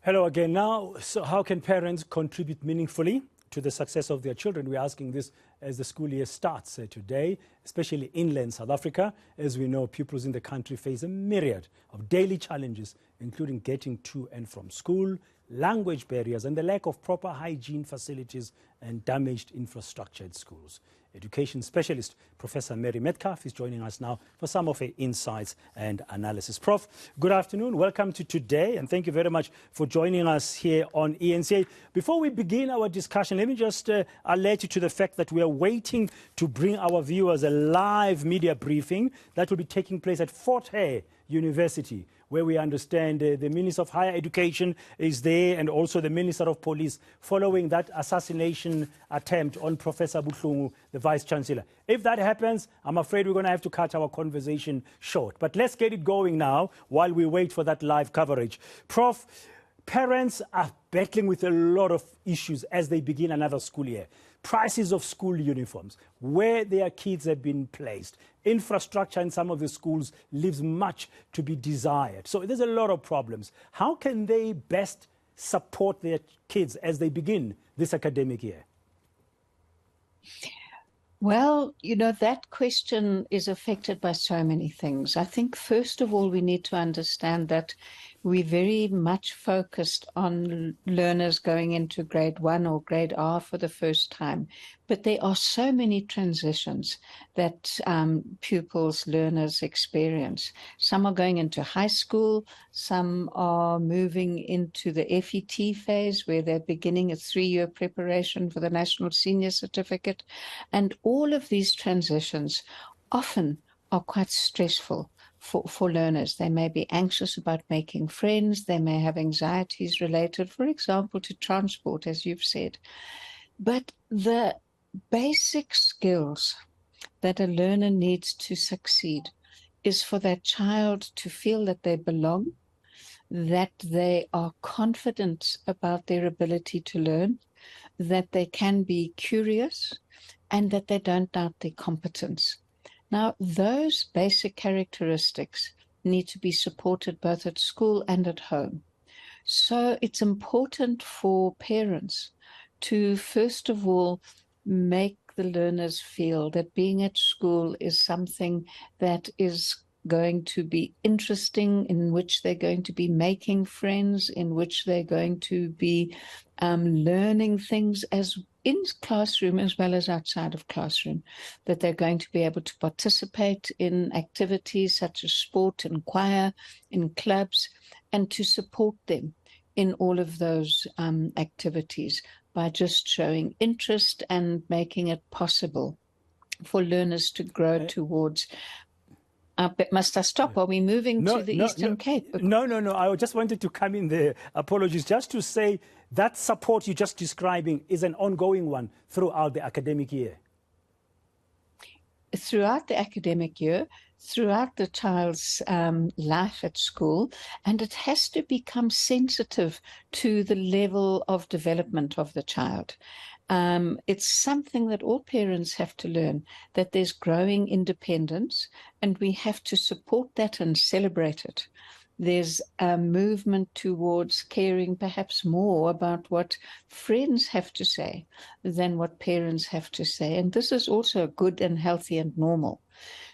Hello again. Now, so how can parents contribute meaningfully to the success of their children? We're asking this as the school year starts today, especially inland South Africa. As we know, pupils in the country face a myriad of daily challenges, including getting to and from school, language barriers, and the lack of proper hygiene facilities and damaged infrastructure at schools. Education specialist Professor Mary Metcalfe is joining us now for some of her insights and analysis. Prof, good afternoon. Welcome to today, and thank you very much for joining us here on eNCA. Before we begin our discussion, let me just alert you to the fact that we are waiting to bring our viewers a live media briefing that will be taking place at Fort Hare University, where we understand the Minister of Higher Education is there, and also the Minister of Police, following that assassination attempt on Professor Buhlungu, the Vice-Chancellor. If that happens, I'm afraid we're going to have to cut our conversation short. But let's get it going now while we wait for that live coverage. Prof, parents are battling with a lot of issues as they begin another school year. Prices of school uniforms, where their kids have been placed. Infrastructure in some of the schools leaves much to be desired. So there's a lot of problems. How can they best support their kids as they begin this academic year? Well, you know, that question is affected by so many things. I think, first of all, we need to understand that we're very much focused on learners going into grade 1 or grade R for the first time. But there are so many transitions that pupils, learners experience. Some are going into high school, some are moving into the FET phase, where they're beginning a 3-year preparation for the National Senior Certificate. And all of these transitions often are quite stressful for learners. They may be anxious about making friends. They may have anxieties related, for example, to transport, as you've said. But the basic skills that a learner needs to succeed is for that child to feel that they belong, that they are confident about their ability to learn, that they can be curious, and that they don't doubt their competence. Now, those basic characteristics need to be supported both at school and at home. So it's important for parents to, first of all, make the learners feel that being at school is something that is going to be interesting, in which they're going to be making friends, in which they're going to be learning things as in classroom as well as outside of classroom, that they're going to be able to participate in activities such as sport and choir, in clubs, and to support them in all of those activities by just showing interest and making it possible for learners to grow towards. But must I stop? Are we moving to the Eastern Cape? No. I just wanted to come in there. Apologies. Just to say that support you're just describing is an ongoing one throughout the academic year. Throughout the academic year, throughout the child's life at school, and it has to become sensitive to the level of development of the child. It's something that all parents have to learn, that there's growing independence, and we have to support that and celebrate it. There's a movement towards caring perhaps more about what friends have to say than what parents have to say. And this is also good and healthy and normal.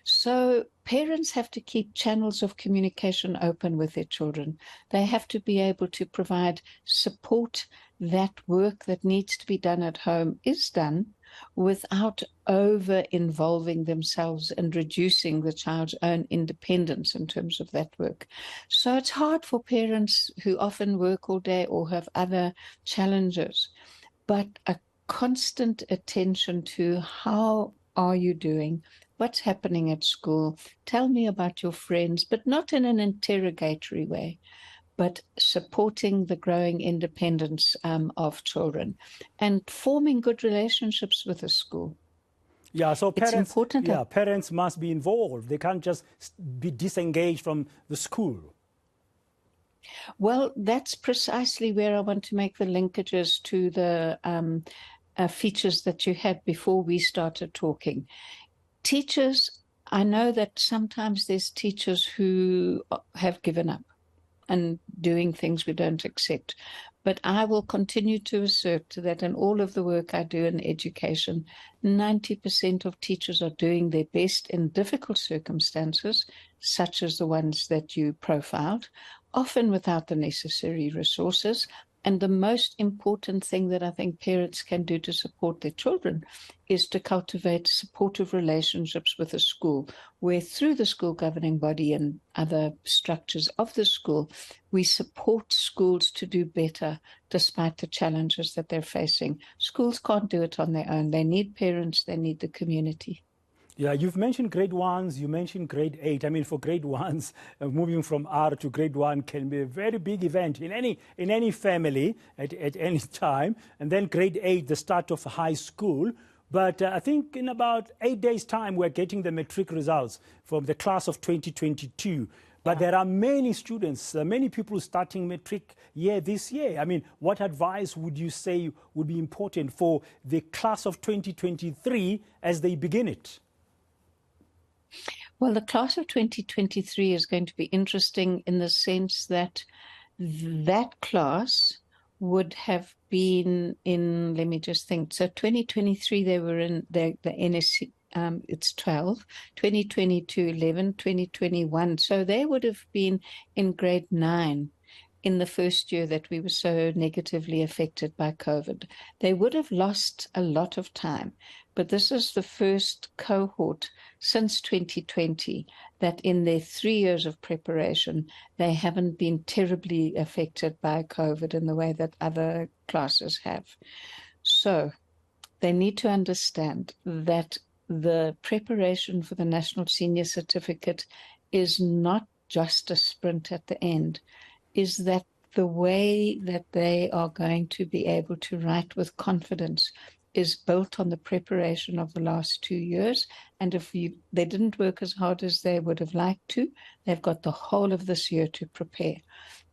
So parents have to keep channels of communication open with their children. They have to be able to provide support. That work that needs to be done at home is done without over-involving themselves and reducing the child's own independence in terms of that work. So it's hard for parents who often work all day or have other challenges, but a constant attention to how are you doing, what's happening at school, tell me about your friends, but not in an interrogatory way, but supporting the growing independence of children and forming good relationships with the school. Yeah, so it's important. Parents must be involved. They can't just be disengaged from the school. Well, that's precisely where I want to make the linkages to the features that you had before we started talking. Teachers, I know that sometimes there's teachers who have given up. and doing things we don't accept. But I will continue to assert that in all of the work I do in education, 90% of teachers are doing their best in difficult circumstances, such as the ones that you profiled, often without the necessary resources. And the most important thing that I think parents can do to support their children is to cultivate supportive relationships with the school, where through the school governing body and other structures of the school, we support schools to do better despite the challenges that they're facing. Schools can't do it on their own. They need parents, they need the community. Yeah, you've mentioned grade ones, you mentioned grade 8. I mean, for grade ones, moving from R to grade 1 can be a very big event in any family at any time. And then grade 8, the start of high school. But I think in about 8 days' time, we're getting the matric results from the class of 2022. But there are many students, many people starting matric year this year. I mean, what advice would you say would be important for the class of 2023 as they begin it? Well, the class of 2023 is going to be interesting in the sense that that class would have been in, let me just think. So 2023, they were in the NSC, it's 12, 2022, 11, 2021. So they would have been in grade 9 in the first year that we were so negatively affected by COVID. They would have lost a lot of time, but this is the first cohort since 2020 that in their 3 years of preparation, they haven't been terribly affected by COVID in the way that other classes have. So they need to understand that the preparation for the National Senior Certificate is not just a sprint at the end, is that the way that they are going to be able to write with confidence is built on the preparation of the last 2 years. And if they didn't work as hard as they would have liked to, they've got the whole of this year to prepare,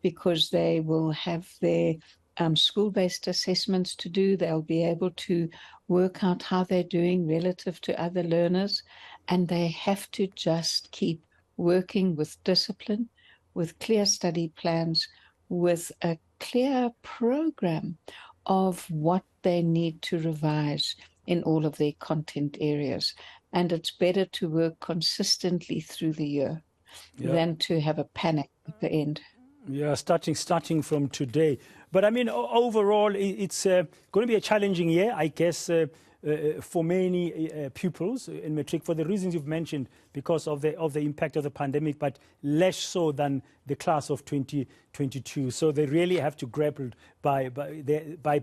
because they will have their school-based assessments to do. They'll be able to work out how they're doing relative to other learners, and they have to just keep working with discipline, with clear study plans, with a clear program of what they need to revise in all of their content areas. And it's better to work consistently through the year than to have a panic at the end. Yeah, starting from today. But I mean, overall, it's going to be a challenging year, I guess, for many pupils in matric, for the reasons you've mentioned, because of the impact of the pandemic, but less so than the class of 2022. So they really have to grapple by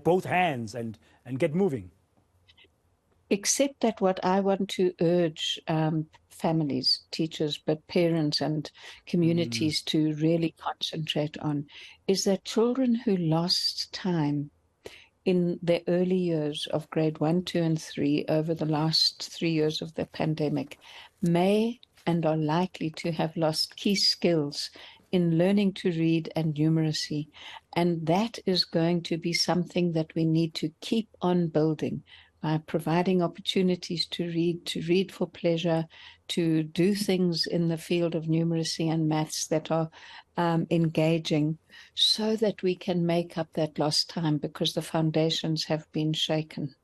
both hands and get moving. Except that what I want to urge families, teachers, but parents and communities to really concentrate on is that children who lost time in the early years of grade 1, 2, and 3 over the last 3 years of the pandemic may and are likely to have lost key skills in learning to read and numeracy. And that is going to be something that we need to keep on building by providing opportunities to read for pleasure, to do things in the field of numeracy and maths that are engaging, so that we can make up that lost time, because the foundations have been shaken.